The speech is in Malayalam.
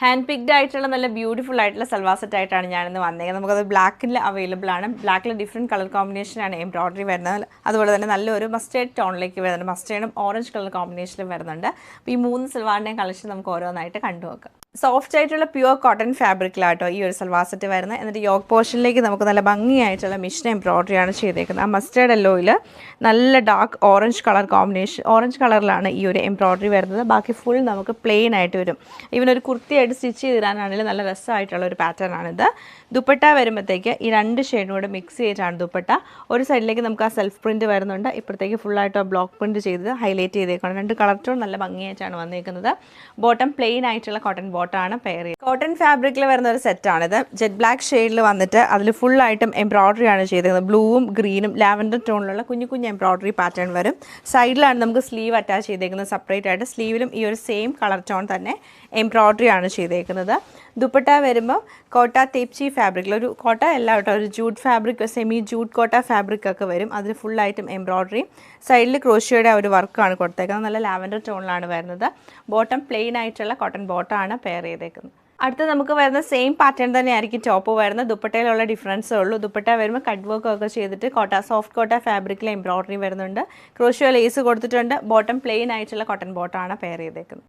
ഹാൻഡ് പിക്ഡ് ആയിട്ടുള്ള നല്ല ബ്യൂട്ടിഫുൾ ആയിട്ടുള്ള സൽവാർ സെറ്റ് ആയിട്ടാണ് ഞാനിന്ന് വന്നേക്കുന്നത്. നമുക്കത് ബ്ലാക്കിൽ അവൈലബിൾ ആണ്. ബ്ലാക്കിൽ ഡിഫറെൻറ്റ് കളർ കോമ്പിനേഷനാണ് എംബ്രോയ്ഡറി വരുന്നത്. അതുപോലെ തന്നെ നല്ലൊരു മസ്റ്റേർഡ് ടോണിലേക്ക് വരുന്നുണ്ട്. മസ്റ്റേർഡും ഓറഞ്ച് കളർ കോമ്പിനേഷനിലും വരുന്നുണ്ട്. അപ്പോൾ ഈ 3 സൽവാറിൻ്റെയും കളക്ഷൻ നമുക്ക് ഓരോന്നായിട്ട് കണ്ടുനോക്കാം. സോഫ്റ്റ് ആയിട്ടുള്ള പ്യുവർ കോട്ടൺ ഫാബ്രിക്കിലാട്ടോ ഈ ഒരു സൽവാർ സെറ്റ് വരുന്നത്. എന്നിട്ട് യോക്ക് പോർഷനിലേക്ക് നമുക്ക് നല്ല ഭംഗിയായിട്ടുള്ള മിഷൻ എംബ്രോയ്ഡറി ആണ് ചെയ്തേക്കുന്നത്. ആ മസ്റ്റേർഡ് യെല്ലോയിൽ നല്ല dark orange colour combination, orange കളറിലാണ് ഈ ഒരു എംബ്രോയ്ഡറി വരുന്നത്. ബാക്കി ഫുൾ നമുക്ക് പ്ലെയിൻ ആയിട്ട് വരും. ഈവൻ ഒരു കുർത്തിയായിട്ട് സ്റ്റിച്ച് ചെയ്തിടാനാണെങ്കിൽ നല്ല രസമായിട്ടുള്ള ഒരു പാറ്റേൺ ആണിത്. ദുപ്പട്ട വരുമ്പോഴത്തേക്ക് ഈ 2 ഷെയ്ഡും കൂടെ മിക്സ് ചെയ്തിട്ടാണ് ദുപ്പട്ട. ഒരു സൈഡിലേക്ക് നമുക്ക് ആ സെൽഫ് പ്രിൻറ്റ് വരുന്നുണ്ട്, ഇപ്പോഴത്തേക്ക് ഫുള്ളായിട്ട് ആ ബ്ലോക്ക് പ്രിൻറ്റ് ചെയ്ത് ഹൈലൈറ്റ് ചെയ്തേക്കാണ്. 2 കളർ ടോൺ നല്ല ഭംഗിയായിട്ടാണ് വന്നിരിക്കുന്നത്. ബോട്ടം പ്ലെയിൻ ആയിട്ടുള്ള കോട്ടൺ ബോട്ടമാണ് പെയർ ചെയ്ത്. കോട്ടൺ ഫാബ്രിക്കിൽ വരുന്ന ഒരു സെറ്റാണിത്. ജെറ്റ് ബ്ലാക്ക് ഷെയ്ഡിൽ വന്നിട്ട് അതിൽ ഫുള്ളായിട്ടും എംബ്രോയ്ഡറി ആണ് ചെയ്തിരിക്കുന്നത്. ബ്ലൂവും ഗ്രീനും ലാവൻഡർ ടോണിലുള്ള കുഞ്ഞു കുഞ്ഞു എംബ്രോയ്ഡറി പാറ്റേൺ വരും. സൈഡിലാണ് നമുക്ക് സ്ലീവ് അറ്റാച്ച് ചെയ്തേക്കുന്നത്. സെപ്പറേറ്റ് ആയിട്ട് സ്ലീവിലും ഈ ഒരു സെയിം കളർ ടോൺ തന്നെ എംബ്രോയ്ഡറി ആണ് ചെയ്തേക്കുന്നത്. ദുപ്പട്ട വരുമ്പോൾ കോട്ട തേപ്ചി ഫാബ്രിക്കിൽ, ഒരു കോട്ട അല്ല കേട്ടോ, ഒരു ജൂട്ട് ഫാബ്രിക്, സെമി ജൂട്ട് കോട്ട ഫാബ്രിക് ഒക്കെ വരും. അതിൽ ഫുള്ളായിട്ടും എംബ്രോയ്ഡറി, സൈഡിൽ ക്രോഷിയോയുടെ ഒരു വർക്കാണ് കൊടുത്തേക്കുന്നത്. നല്ല ലാവൻഡർ ടോണിലാണ് വരുന്നത്. ബോട്ടം പ്ലെയിൻ ആയിട്ടുള്ള കോട്ടൺ ബോട്ടമാണ് പെയർ ചെയ്തേക്കുന്നത്. അടുത്ത നമുക്ക് വരുന്ന സെയിം പാറ്റേൺ തന്നെ ആയിരിക്കും ടോപ്പ് വരുന്നത്. ദുപ്പട്ടയിലുള്ള ഡിഫറൻസേ ഉള്ളൂ. ദുപ്പട്ട വരുമ്പോൾ കട്ട് വർക്ക് ഒക്കെ ചെയ്തിട്ട് സോഫ്റ്റ് കോട്ട ഫാബ്രിക്കിൽ എംബ്രോയ്ഡറി വരുന്നുണ്ട്. ക്രോഷിയോ ലേസ് കൊടുത്തിട്ടുണ്ട്. ബോട്ടം പ്ലെയിൻ ആയിട്ടുള്ള കോട്ടൺ ബോട്ടമാണ് പെയർ ചെയ്തേക്കുന്നത്.